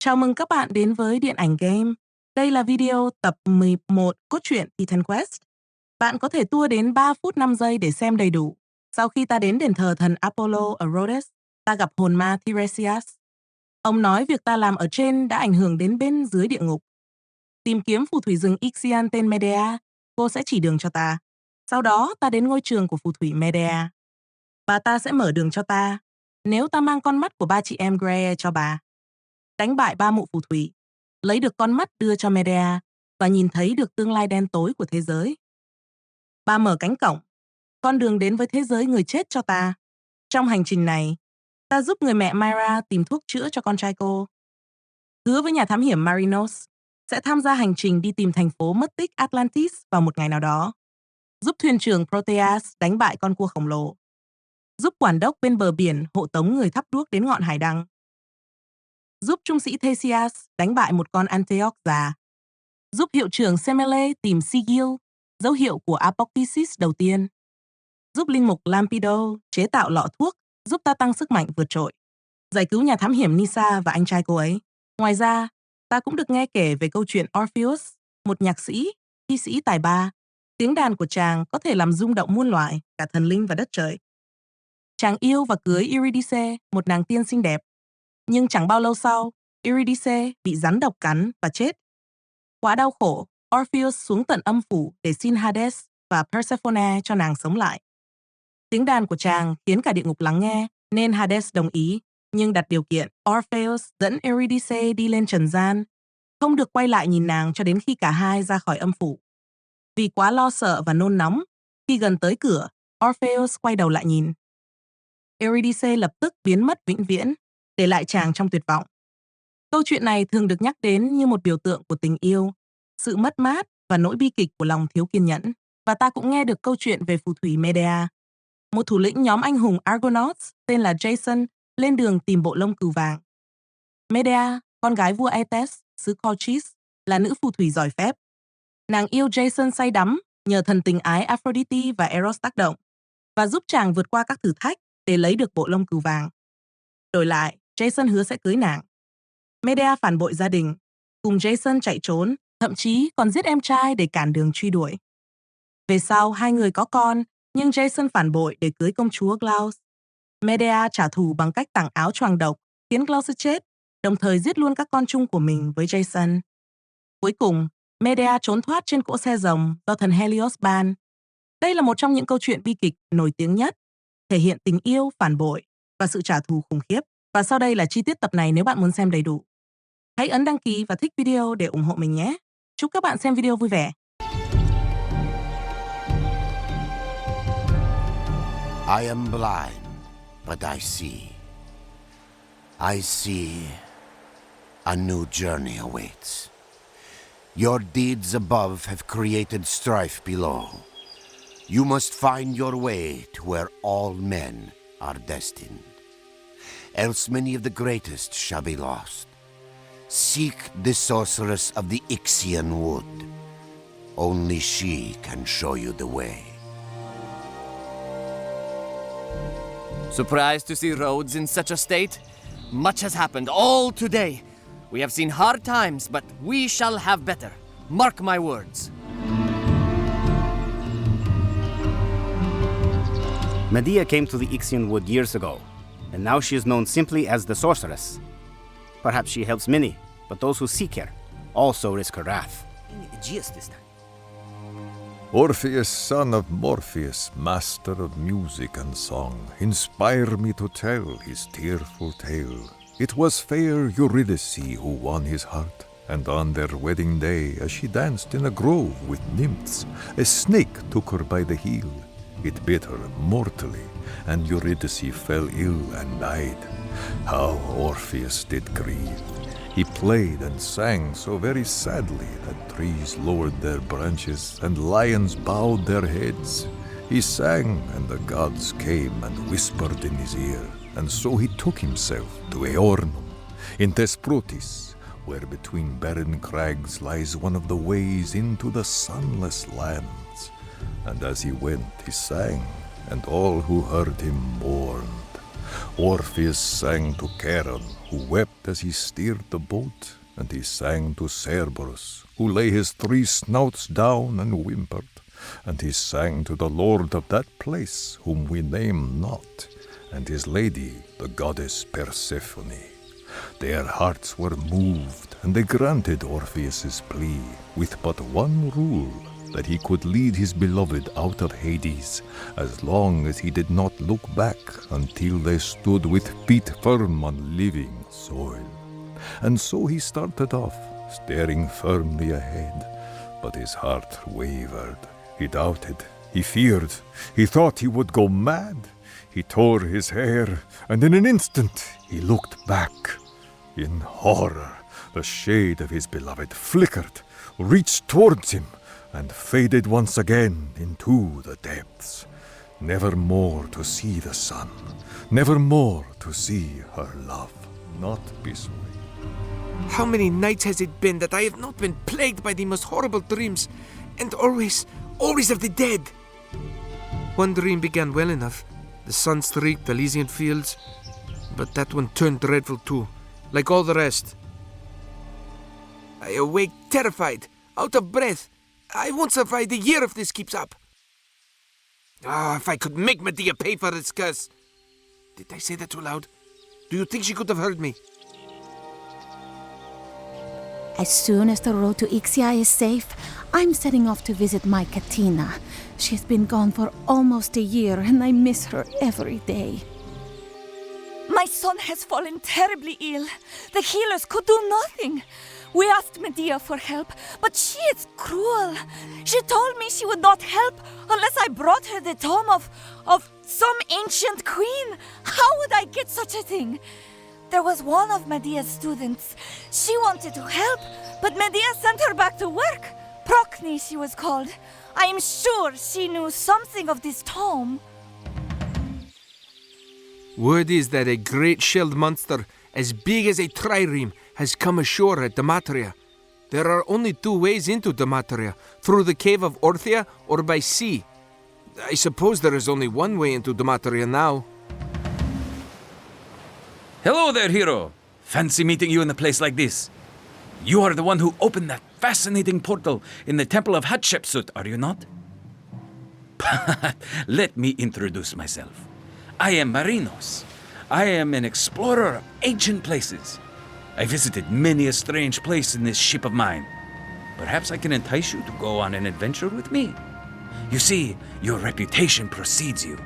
Chào mừng các bạn đến với Điện ảnh Game. Đây là video tập 11 cốt truyện Titan Quest. Bạn có thể tua đến 3 phút 5 giây để xem đầy đủ. Sau khi ta đến đền thờ thần Apollo ở Rhodes, ta gặp hồn ma Tiresias. Ông nói việc ta làm ở trên đã ảnh hưởng đến bên dưới địa ngục. Tìm kiếm phù thủy rừng Ixian tên Medea, cô sẽ chỉ đường cho ta. Sau đó ta đến ngôi trường của phù thủy Medea. Bà ta sẽ mở đường cho ta, nếu ta mang con mắt của ba chị em Greer cho bà. Đánh bại ba mụ phù thủy, lấy được con mắt đưa cho Medea và nhìn thấy được tương lai đen tối của thế giới. Bà mở cánh cổng, con đường đến với thế giới người chết cho ta. Trong hành trình này, ta giúp người mẹ Myra tìm thuốc chữa cho con trai cô. Hứa với nhà thám hiểm Marinos sẽ tham gia hành trình đi tìm thành phố mất tích Atlantis vào một ngày nào đó. Giúp thuyền trưởng Proteas đánh bại con cua khổng lồ. Giúp quản đốc bên bờ biển hộ tống người thắp đuốc đến ngọn hải đăng. Giúp trung sĩ Theseus đánh bại một con Antioch già. Giúp hiệu trưởng Semele tìm Sigil, dấu hiệu của Apokynsis đầu tiên. Giúp linh mục Lampido chế tạo lọ thuốc giúp ta tăng sức mạnh vượt trội. Giải cứu nhà thám hiểm Nisa và anh trai cô ấy. Ngoài ra, ta cũng được nghe kể về câu chuyện Orpheus, một nhạc sĩ, thi sĩ tài ba. Tiếng đàn của chàng có thể làm rung động muôn loài, cả thần linh và đất trời. Chàng yêu và cưới Eurydice, một nàng tiên xinh đẹp. Nhưng chẳng bao lâu sau, Eurydice bị rắn độc cắn và chết. Quá đau khổ, Orpheus xuống tận âm phủ để xin Hades và Persephone cho nàng sống lại. Tiếng đàn của chàng khiến cả địa ngục lắng nghe, nên Hades đồng ý, nhưng đặt điều kiện Orpheus dẫn Eurydice đi lên trần gian, không được quay lại nhìn nàng cho đến khi cả hai ra khỏi âm phủ. Vì quá lo sợ và nôn nóng, khi gần tới cửa, Orpheus quay đầu lại nhìn. Eurydice lập tức biến mất vĩnh viễn, để lại chàng trong tuyệt vọng. Câu chuyện này thường được nhắc đến như một biểu tượng của tình yêu, sự mất mát và nỗi bi kịch của lòng thiếu kiên nhẫn. Và ta cũng nghe được câu chuyện về phù thủy Medea. Một thủ lĩnh nhóm anh hùng Argonauts tên là Jason lên đường tìm bộ lông cừu vàng. Medea, con gái vua Aetes, xứ Colchis, là nữ phù thủy giỏi phép. Nàng yêu Jason say đắm nhờ thần tình ái Aphrodite và Eros tác động và giúp chàng vượt qua các thử thách để lấy được bộ lông cừu vàng. Đổi lại, Jason hứa sẽ cưới nàng. Medea phản bội gia đình, cùng Jason chạy trốn, thậm chí còn giết em trai để cản đường truy đuổi. Về sau, hai người có con, nhưng Jason phản bội để cưới công chúa Glauce. Medea trả thù bằng cách tặng áo choàng độc, khiến Glauce chết, đồng thời giết luôn các con chung của mình với Jason. Cuối cùng, Medea trốn thoát trên cỗ xe rồng do thần Helios ban. Đây là một trong những câu chuyện bi kịch nổi tiếng nhất, thể hiện tình yêu, phản bội và sự trả thù khủng khiếp. Và sau đây là chi tiết tập này nếu bạn muốn xem đầy đủ. Hãy ấn đăng ký và thích video để ủng hộ mình nhé. Chúc các bạn xem video vui vẻ. I am blind, but I see. I see a new journey awaits. Your deeds above have created strife below. You must find your way to where all men are destined. Else many of the greatest shall be lost. Seek the sorceress of the Ixian wood. Only she can show you the way. Surprised to see roads in such a state? Much has happened all today. We have seen hard times, but we shall have better. Mark my words. Medea came to the Ixian wood years ago, and now she is known simply as the sorceress. Perhaps she helps many, but those who seek her also risk her wrath. Aegeus this time. Orpheus, son of Morpheus, master of music and song, inspire me to tell his tearful tale. It was fair Eurydice who won his heart, and on their wedding day, as she danced in a grove with nymphs, a snake took her by the heel. It bit her mortally, and Eurydice fell ill and died. How Orpheus did grieve! He played and sang so very sadly that trees lowered their branches and lions bowed their heads. He sang, and the gods came and whispered in his ear, and so he took himself to Aornum, in Thesprotis, where between barren crags lies one of the ways into the sunless lands. And as he went, he sang, and all who heard him mourned. Orpheus sang to Charon, who wept as he steered the boat, and he sang to Cerberus, who lay his 3 snouts down and whimpered, and he sang to the lord of that place, whom we name not, and his lady, the goddess Persephone. Their hearts were moved, and they granted Orpheus's plea, with but one rule, that he could lead his beloved out of Hades, as long as he did not look back until they stood with feet firm on living soil. And so he started off, staring firmly ahead, but his heart wavered. He doubted, he feared, he thought he would go mad. He tore his hair, and in an instant he looked back. In horror, the shade of his beloved flickered, reached towards him, and faded once again into the depths, never more to see the sun, never more to see her love, not Bisway. How many nights has it been that I have not been plagued by the most horrible dreams, and always of the dead? One dream began well enough. The sun-streaked Elysian fields, but that one turned dreadful too, like all the rest. I awake terrified, out of breath. I won't survive the year if this keeps up. Ah, if I could make Medea pay for this curse. Did I say that too loud? Do you think she could have heard me? As soon as the road to Ixia is safe, I'm setting off to visit my Katina. She's been gone for almost a year, and I miss her every day. My son has fallen terribly ill. The healers could do nothing. We asked Medea for help, but she is cruel. She told me she would not help unless I brought her the tome of some ancient queen. How would I get such a thing? There was one of Medea's students. She wanted to help, but Medea sent her back to work. Procne, she was called. I am sure she knew something of this tome. Word is that a great shelled monster, as big as a trireme, has come ashore at Dematria. There are only 2 ways into Dematria, through the cave of Orthia or by sea. I suppose there is only one way into Dematria now. Hello there, hero. Fancy meeting you in a place like this. You are the one who opened that fascinating portal in the Temple of Hatshepsut, are you not? Let me introduce myself. I am Marinos. I am an explorer of ancient places. I visited many a strange place in this ship of mine. Perhaps I can entice you to go on an adventure with me. You see, your reputation precedes you.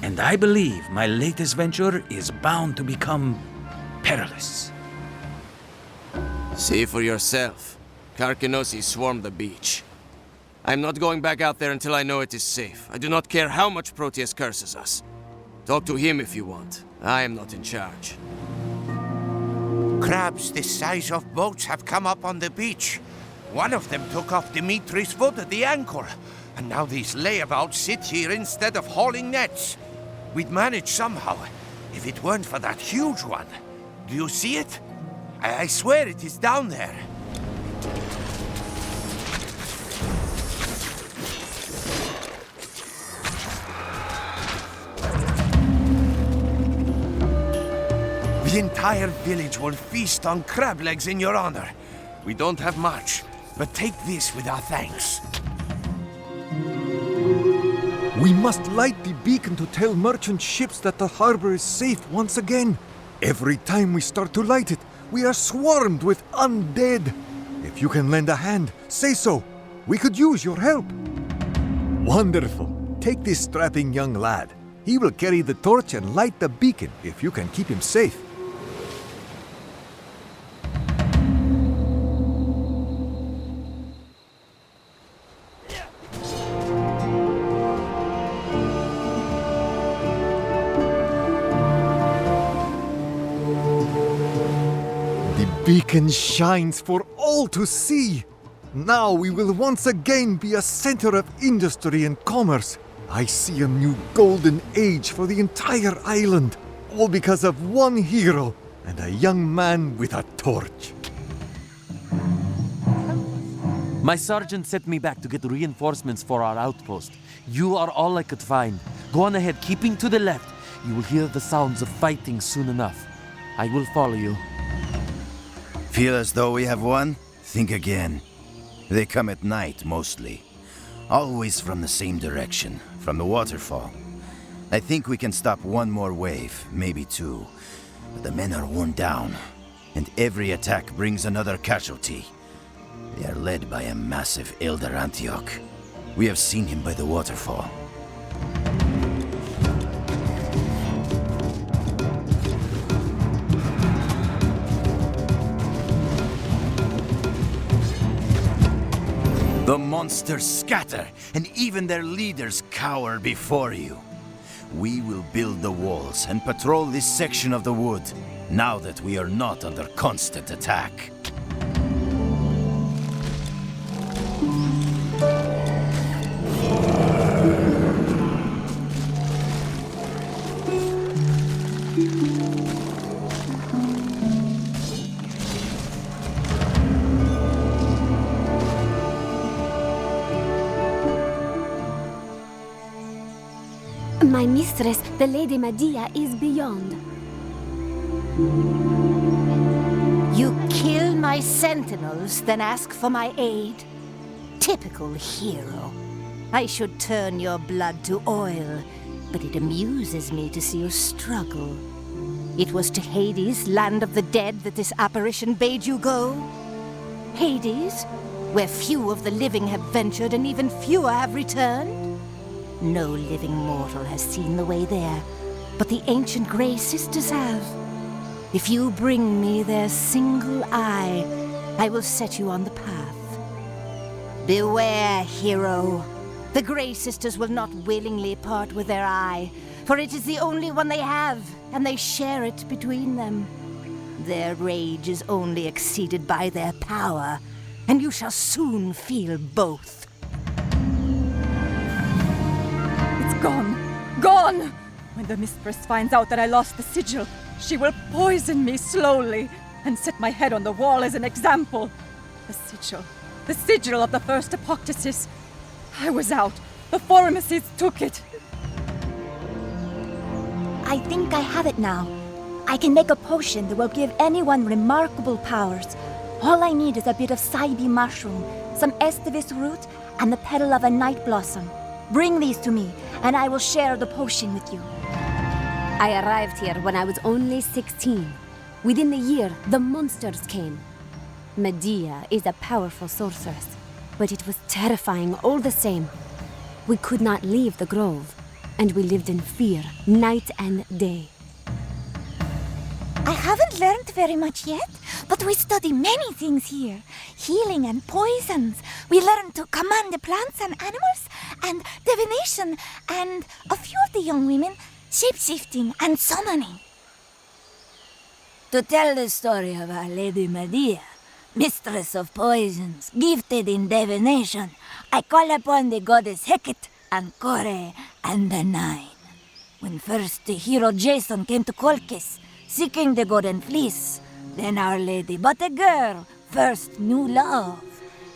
And I believe my latest venture is bound to become perilous. See for yourself. Karkinosi swarm the beach. I'm not going back out there until I know it is safe. I do not care how much Proteus curses us. Talk to him if you want. I am not in charge. Crabs the size of boats have come up on the beach. One of them took off Dimitri's foot at the ankle, and now these layabouts sit here instead of hauling nets. We'd manage somehow, if it weren't for that huge one. Do you see it? I swear it is down there. The entire village will feast on crab legs in your honor. We don't have much, but take this with our thanks. We must light the beacon to tell merchant ships that the harbor is safe once again. Every time we start to light it, we are swarmed with undead. If you can lend a hand, say so. We could use your help. Wonderful. Take this strapping young lad. He will carry the torch and light the beacon if you can keep him safe. Beacon shines for all to see. Now we will once again be a center of industry and commerce. I see a new golden age for the entire island, all because of one hero and a young man with a torch. My sergeant sent me back to get reinforcements for our outpost. You are all I could find. Go on ahead, keeping to the left. You will hear the sounds of fighting soon enough. I will follow you. Feel as though we have won? Think again. They come at night, mostly. Always from the same direction, from the waterfall. I think we can stop one more wave, maybe two. But the men are worn down, and every attack brings another casualty. They are led by a massive Elder Antioch. We have seen him by the waterfall. The monsters scatter, and even their leaders cower before you. We will build the walls and patrol this section of the wood, now that we are not under constant attack. My mistress, the Lady Medea, is beyond. You kill my sentinels, then ask for my aid? Typical hero. I should turn your blood to oil, but it amuses me to see you struggle. It was to Hades, land of the dead, that this apparition bade you go? Hades, where few of the living have ventured and even fewer have returned? No living mortal has seen the way there, but the ancient Grey Sisters have. If you bring me their single eye, I will set you on the path. Beware, hero. The Grey Sisters will not willingly part with their eye, for it is the only one they have, and they share it between them. Their rage is only exceeded by their power, and you shall soon feel both. Gone! Gone! When the mistress finds out that I lost the sigil, she will poison me slowly and set my head on the wall as an example. The sigil of the first apoctasis. I was out. The pharmacists took it. I think I have it now. I can make a potion that will give anyone remarkable powers. All I need is a bit of Saibi mushroom, some Estevis root, and the petal of a night blossom. Bring these to me, and I will share the potion with you. I arrived here when I was only 16. Within the year, the monsters came. Medea is a powerful sorceress, but it was terrifying all the same. We could not leave the grove, and we lived in fear night and day. I haven't learned very much yet, but we study many things here. Healing and poisons. We learn to command the plants and animals, and divination, and a few of the young women, shape-shifting and summoning. To tell the story of our Lady Medea, mistress of poisons, gifted in divination, I call upon the goddess Hecate and Kore and the Nine. When first the hero Jason came to Colchis, seeking the golden fleece, then Our Lady, but a girl, first knew love.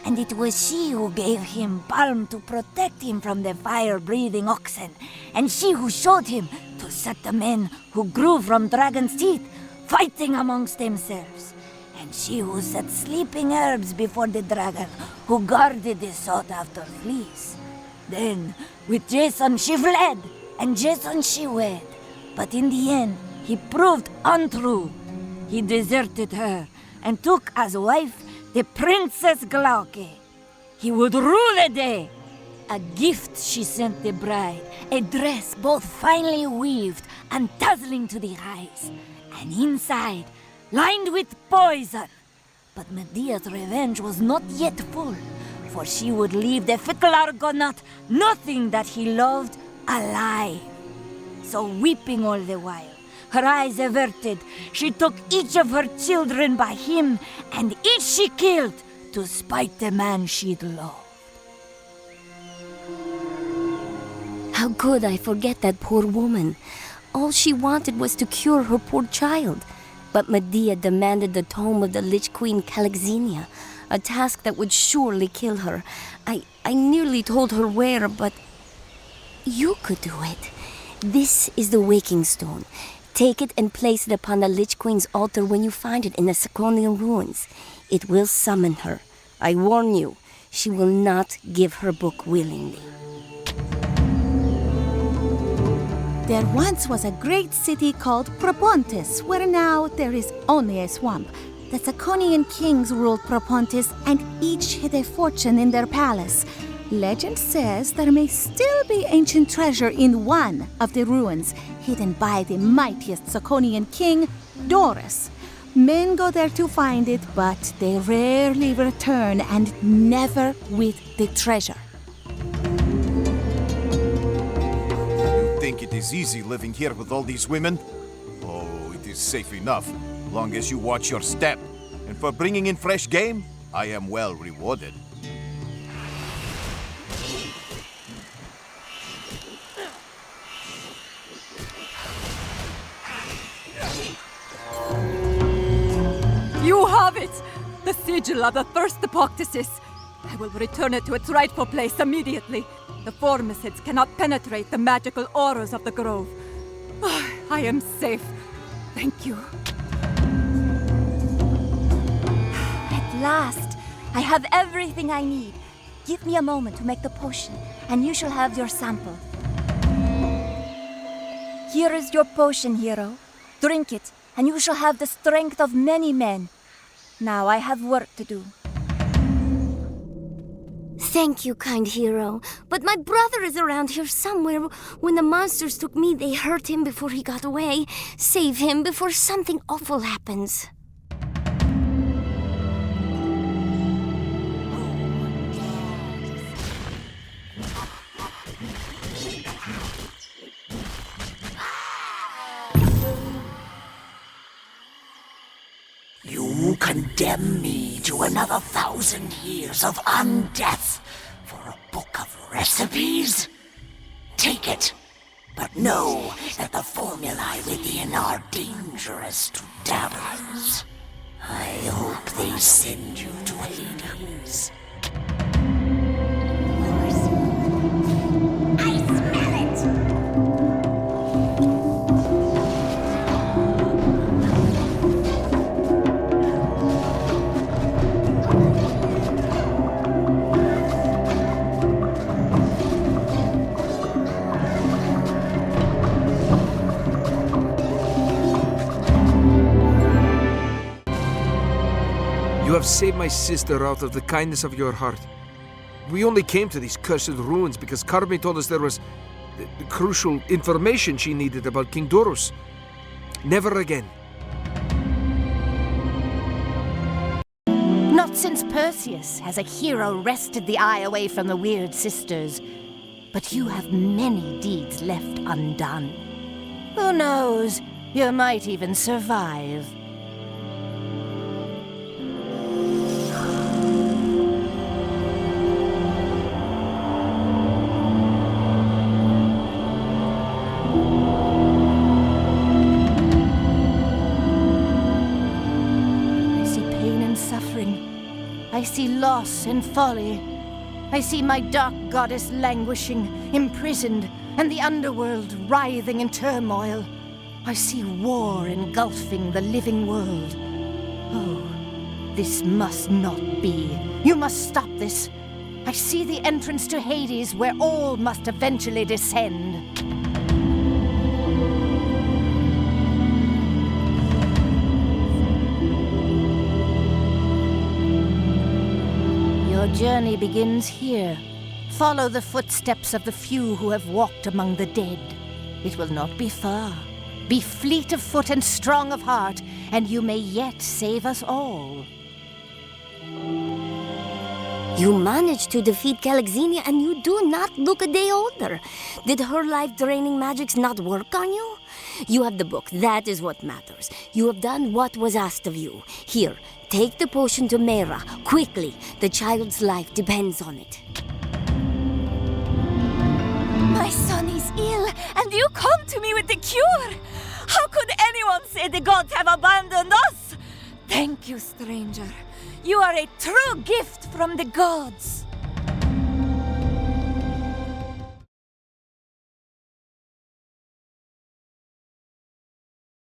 And it was she who gave him balm to protect him from the fire-breathing oxen, and she who showed him to set the men who grew from dragon's teeth, fighting amongst themselves, and she who set sleeping herbs before the dragon, who guarded the sought-after fleece. Then, with Jason she fled, and Jason she wed, but in the end, he proved untrue. He deserted her, and took as wife the Princess Glauke. He would rule the day. A gift she sent the bride, a dress both finely weaved and dazzling to the eyes, and inside, lined with poison. But Medea's revenge was not yet full, for she would leave the fickle Argonaut nothing that he loved alive. So weeping all the while, her eyes averted, she took each of her children by him, and each she killed to spite the man she'd loved. How could I forget that poor woman? All she wanted was to cure her poor child. But Medea demanded the tome of the Lich Queen Calixenia, a task that would surely kill her. I nearly told her where, but you could do it. This is the waking stone. Take it and place it upon the Lich Queen's altar when you find it in the Saconian ruins. It will summon her. I warn you, she will not give her book willingly. There once was a great city called Propontis, where now there is only a swamp. The Saconian kings ruled Propontis, and each hid a fortune in their palace. Legend says there may still be ancient treasure in one of the ruins, hidden by the mightiest Saconian king, Doris. Men go there to find it, but they rarely return, and never with the treasure. You think it is easy living here with all these women? Oh, it is safe enough, long as you watch your step. And for bringing in fresh game, I am well rewarded. You have it! The sigil of the first Apoctasis. I will return it to its rightful place immediately. The Formicids cannot penetrate the magical auras of the grove. I am safe. Thank you. At last, I have everything I need. Give me a moment to make the potion, and you shall have your sample. Here is your potion, hero. Drink it, and you shall have the strength of many men. Now I have work to do. Thank you, kind hero. But my brother is around here somewhere. When the monsters took me, they hurt him before he got away. Save him before something awful happens. You condemn me to another 1,000 years of undeath for a book of recipes? Take it, but know that the formulae within are dangerous to dabblers. I hope they send you to Hades. I smell it! You have saved my sister out of the kindness of your heart. We only came to these cursed ruins because Carmi told us there was the crucial information she needed about King Doros. Never again. Not since Perseus has a hero wrested the eye away from the weird sisters. But you have many deeds left undone. Who knows? You might even survive. I see loss and folly. I see my dark goddess languishing, imprisoned, and the underworld writhing in turmoil. I see war engulfing the living world. Oh, this must not be. You must stop this. I see the entrance to Hades where all must eventually descend. Your journey begins here. Follow the footsteps of the few who have walked among the dead. It will not be far. Be fleet of foot and strong of heart, and you may yet save us all. You managed to defeat Calixenia, and you do not look a day older. Did her life-draining magics not work on you? You have the book. That is what matters. You have done what was asked of you. Here, take the potion to Mera. Quickly. The child's life depends on it. My son is ill, and you come to me with the cure! How could anyone say the gods have abandoned us? Thank you, stranger. You are a true gift from the gods.